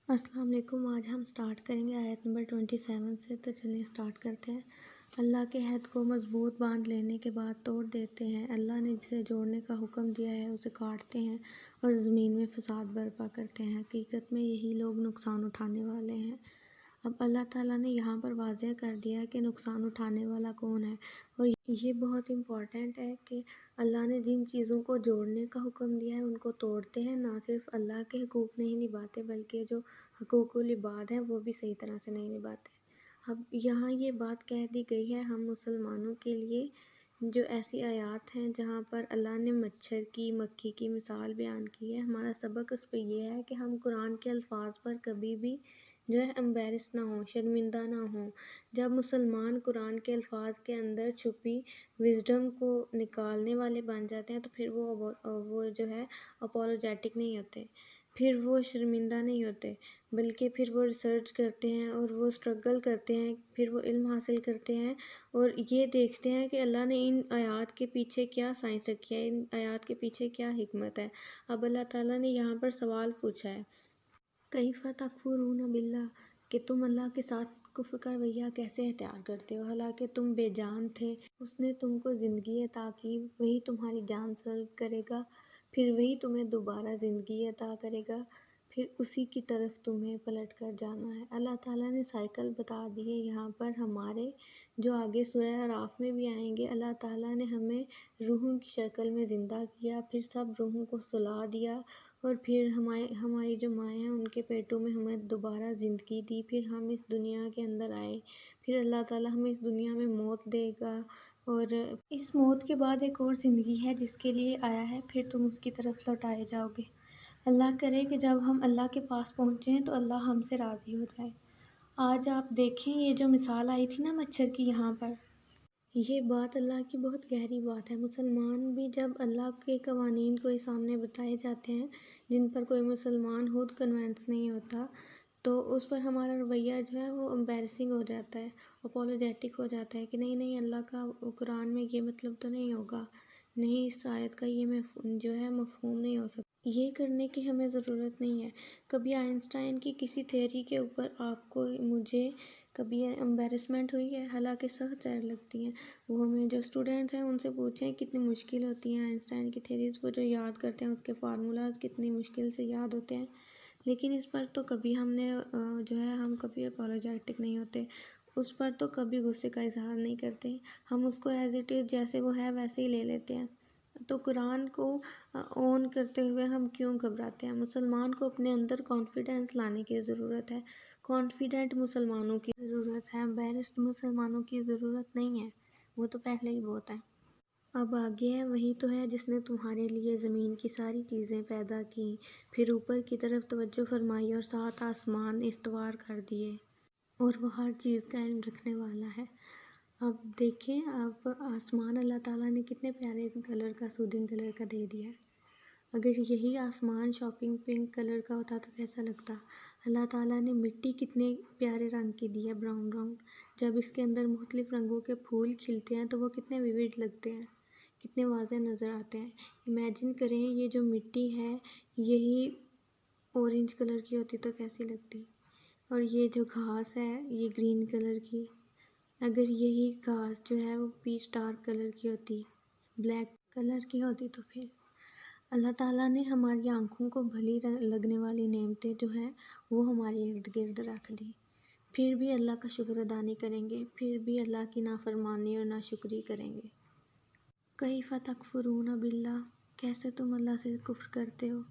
السلام علیکم۔ آج ہم سٹارٹ کریں گے آیت نمبر 27 سے، تو چلیں سٹارٹ کرتے ہیں۔ اللہ کے عہد کو مضبوط باندھ لینے کے بعد توڑ دیتے ہیں۔ اللہ نے جسے جوڑنے کا حکم دیا ہے اسے کاٹتے ہیں اور زمین میں فساد برپا کرتے ہیں۔ حقیقت میں یہی لوگ نقصان اٹھانے والے ہیں۔ اب اللہ تعالیٰ نے یہاں پر واضح کر دیا کہ نقصان اٹھانے والا کون ہے، اور یہ بہت امپورٹنٹ ہے کہ اللہ نے جن چیزوں کو جوڑنے کا حکم دیا ہے ان کو توڑتے ہیں۔ نہ صرف اللہ کے حقوق نہیں نبھاتے بلکہ جو حقوق العباد ہیں وہ بھی صحیح طرح سے نہیں نبھاتے۔ اب یہاں یہ بات کہہ دی گئی ہے ہم مسلمانوں کے لیے، جو ایسی آیات ہیں جہاں پر اللہ نے مچھر کی، مکھی کی مثال بیان کی ہے۔ ہمارا سبق اس پہ یہ ہے کہ ہم قرآن کے الفاظ پر کبھی بھی جو ہے امبیرس نہ ہوں، شرمندہ نہ ہوں۔ جب مسلمان قرآن کے الفاظ کے اندر چھپی وزڈم کو نکالنے والے بن جاتے ہیں تو پھر وہ جو ہے اپولوجیٹک نہیں ہوتے، پھر وہ شرمندہ نہیں ہوتے، بلکہ پھر وہ ریسرچ کرتے ہیں اور وہ اسٹرگل کرتے ہیں، پھر وہ علم حاصل کرتے ہیں اور یہ دیکھتے ہیں کہ اللہ نے ان آیات کے پیچھے کیا سائنس رکھی ہے، ان آیات کے پیچھے کیا حکمت ہے۔ اب اللہ تعالیٰ نے یہاں پر سوال پوچھا ہے، کیف تکفرون باللہ، کہ تم اللہ کے ساتھ کفر کا رویہ کیسے اختیار کرتے ہو، حالانکہ تم بے جان تھے، اس نے تم کو زندگی عطا کی، وہی تمہاری جان سلب کرے گا، پھر وہی تمہیں دوبارہ زندگی عطا کرے گا، پھر اسی کی طرف تمہیں پلٹ کر جانا ہے۔ اللہ تعالیٰ نے سائیکل بتا دی ہے یہاں پر ہمارے، جو آگے سورہ اعراف میں بھی آئیں گے۔ اللہ تعالیٰ نے ہمیں روحوں کی شکل میں زندہ کیا، پھر سب روحوں کو سلا دیا، اور پھر ہماری جو مائیں ہیں ان کے پیٹوں میں ہمیں دوبارہ زندگی دی، پھر ہم اس دنیا کے اندر آئے، پھر اللہ تعالیٰ ہمیں اس دنیا میں موت دے گا، اور اس موت کے بعد ایک اور زندگی ہے جس کے لیے آیا ہے، پھر تم اس کی طرف لوٹائے جاؤ گے۔ اللہ کرے کہ جب ہم اللہ کے پاس پہنچیں تو اللہ ہم سے راضی ہو جائے۔ آج آپ دیکھیں یہ جو مثال آئی تھی نا مچھر کی، یہاں پر یہ بات اللہ کی بہت گہری بات ہے۔ مسلمان بھی جب اللہ کے قوانین کوئی سامنے بتائے جاتے ہیں جن پر کوئی مسلمان خود کنونس نہیں ہوتا، تو اس پر ہمارا رویہ جو ہے وہ امبیرسنگ ہو جاتا ہے، اپولوجیٹک ہو جاتا ہے کہ نہیں اللہ کا قرآن میں یہ مطلب تو نہیں ہوگا، نہیں اس آیت کا یہ جو ہے مفہوم نہیں ہو سکتا۔ یہ کرنے کی ہمیں ضرورت نہیں ہے۔ کبھی آئنسٹائن کی کسی تھیوری کے اوپر آپ کو مجھے کبھی امبیرسمنٹ ہوئی ہے؟ حالانکہ سخت زہر لگتی ہیں۔ وہ ہمیں جو اسٹوڈنٹس ہیں ان سے پوچھیں کتنی مشکل ہوتی ہیں آئنسٹائن کی تھیوریز، وہ جو یاد کرتے ہیں اس کے فارمولاز کتنی مشکل سے یاد ہوتے ہیں، لیکن اس پر تو کبھی ہم کبھی اپولوجیٹک نہیں ہوتے، اس پر تو کبھی غصے کا اظہار نہیں کرتے، ہم اس کو ایز اٹ از جیسے وہ ہے ویسے ہی لے لیتے ہیں۔ تو قرآن کو اون کرتے ہوئے ہم کیوں گھبراتے ہیں؟ مسلمان کو اپنے اندر کانفیڈنس لانے کی ضرورت ہے، کانفیڈنٹ مسلمانوں کی ضرورت ہے، امبیرسڈ مسلمانوں کی ضرورت نہیں ہے، وہ تو پہلے ہی بہت ہے۔ اب آگے ہے، وہی تو ہے جس نے تمہارے لیے زمین کی ساری چیزیں پیدا کیں، پھر اوپر کی طرف توجہ فرمائی اور 7 آسمان استوار کر دیے، اور وہ ہر چیز کا علم رکھنے والا ہے۔ اب دیکھیں، اب آسمان اللہ تعالیٰ نے کتنے پیارے کلر کا، سودنگ کلر کا دے دیا ہے۔ اگر یہی آسمان شاکنگ پنک کلر کا ہوتا تو کیسا لگتا؟ اللہ تعالیٰ نے مٹی کتنے پیارے رنگ کی دی ہے، براؤن براؤن، جب اس کے اندر مختلف رنگوں کے پھول کھلتے ہیں تو وہ کتنے ویوڈ لگتے ہیں، کتنے واضح نظر آتے ہیں۔ امیجن کریں یہ جو مٹی ہے یہی اورنج کلر کی ہوتی تو کیسی لگتی، اور یہ جو گھاس ہے یہ گرین کلر کی، اگر یہی گھاس جو ہے وہ پیچ ڈارک کلر کی ہوتی، بلیک کلر کی ہوتی، تو پھر اللہ تعالیٰ نے ہماری آنکھوں کو بھلی لگنے والی نعمتیں جو ہیں وہ ہمارے ارد گرد رکھ دی، پھر بھی اللہ کا شکر ادا نہیں کریں گے، پھر بھی اللہ کی نافرمانی اور ناشکری کریں گے۔ کیف تکفرون باللہ، کیسے تم اللہ سے کفر کرتے ہو،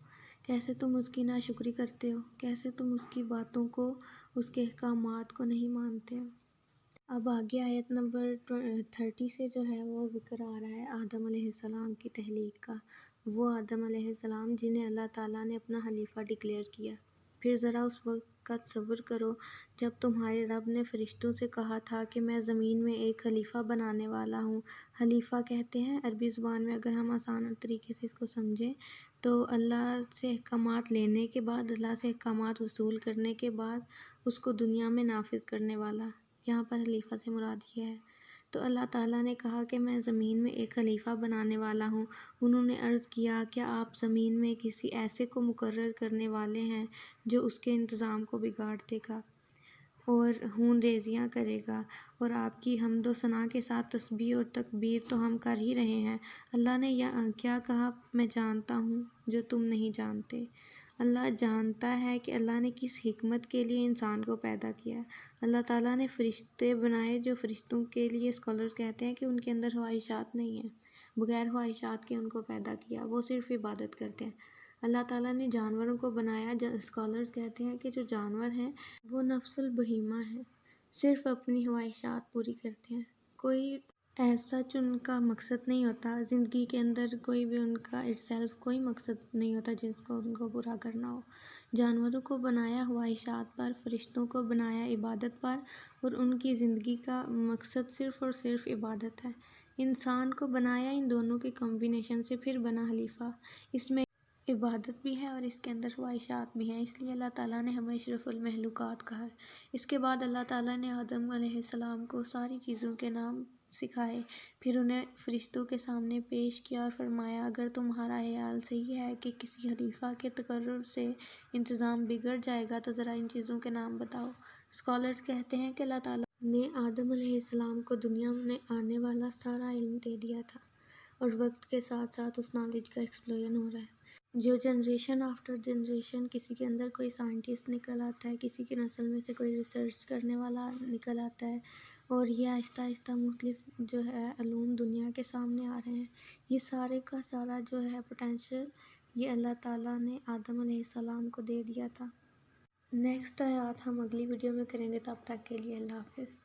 کیسے تم اس کی ناشکری کرتے ہو، کیسے تم اس کی باتوں کو، اس کے احکامات کو نہیں مانتے ہو۔ اب آگے آیت نمبر 30 سے جو ہے وہ ذکر آ رہا ہے آدم علیہ السلام کی تخلیق کا، وہ آدم علیہ السلام جنہیں اللہ تعالیٰ نے اپنا خلیفہ ڈکلیئر کیا۔ پھر ذرا اس وقت کا تصور کرو جب تمہارے رب نے فرشتوں سے کہا تھا کہ میں زمین میں ایک خلیفہ بنانے والا ہوں۔ خلیفہ کہتے ہیں عربی زبان میں، اگر ہم آسان طریقے سے اس کو سمجھیں تو اللہ سے احکامات لینے کے بعد، اللہ سے احکامات وصول کرنے کے بعد اس کو دنیا میں نافذ کرنے والا، یہاں پر خلیفہ سے مراد یہ ہے۔ تو اللہ تعالیٰ نے کہا کہ میں زمین میں ایک خلیفہ بنانے والا ہوں۔ انہوں نے عرض کیا کیا آپ زمین میں کسی ایسے کو مقرر کرنے والے ہیں جو اس کے انتظام کو بگاڑ دے گا اور خون ریزیاں کرے گا، اور آپ کی حمد و ثنا کے ساتھ تسبیح اور تکبیر تو ہم کر ہی رہے ہیں۔ اللہ نے کیا کہا، میں جانتا ہوں جو تم نہیں جانتے۔ اللہ جانتا ہے کہ اللہ نے کس حکمت کے لیے انسان کو پیدا کیا ہے۔ اللہ تعالیٰ نے فرشتے بنائے جو فرشتوں کے لیے اسکالرز کہتے ہیں کہ ان کے اندر خواہشات نہیں ہیں، بغیر خواہشات کے ان کو پیدا کیا، وہ صرف عبادت کرتے ہیں۔ اللہ تعالیٰ نے جانوروں کو بنایا، اسکالرز کہتے ہیں کہ جو جانور ہیں وہ نفس البہیمہ ہیں، صرف اپنی خواہشات پوری کرتے ہیں، کوئی ایسا ان کا مقصد نہیں ہوتا زندگی کے اندر، کوئی بھی ان کا کوئی مقصد نہیں ہوتا جس کو ان کو پورا کرنا ہو۔ جانوروں کو بنایا خواہشات پر، فرشتوں کو بنایا عبادت پر، اور ان کی زندگی کا مقصد صرف اور صرف عبادت ہے۔ انسان کو بنایا ان دونوں کے کمبینیشن سے، پھر بنا خلیفہ، اس میں عبادت بھی ہے اور اس کے اندر خواہشات بھی ہیں، اس لیے اللہ تعالیٰ نے ہمیں اشرف المخلوقات کہا ہے۔ اس کے بعد اللہ تعالیٰ نے آدم علیہ السلام کو ساری چیزوں کے نام سکھائے، پھر انہیں فرشتوں کے سامنے پیش کیا اور فرمایا اگر تمہارا خیال صحیح ہے کہ کسی خلیفہ کے تقرر سے انتظام بگڑ جائے گا تو ذرا ان چیزوں کے نام بتاؤ۔ اسکالرز کہتے ہیں کہ اللہ تعالیٰ نے آدم علیہ السلام کو دنیا میں آنے والا سارا علم دے دیا تھا، اور وقت کے ساتھ ساتھ اس نالج کا ایکسپلوژن ہو رہا ہے، جو جنریشن آفٹر جنریشن کسی کے اندر کوئی سائنٹسٹ نکل آتا ہے، کسی کی نسل میں سے کوئی ریسرچ کرنے والا نکل آتا ہے، اور یہ آہستہ آہستہ مختلف جو ہے علوم دنیا کے سامنے آ رہے ہیں۔ یہ سارے کا سارا جو ہے پوٹینشیل یہ اللہ تعالیٰ نے آدم علیہ السلام کو دے دیا تھا۔ نیکسٹ آیات ہم اگلی ویڈیو میں کریں گے، تب تک کے لیے اللہ حافظ۔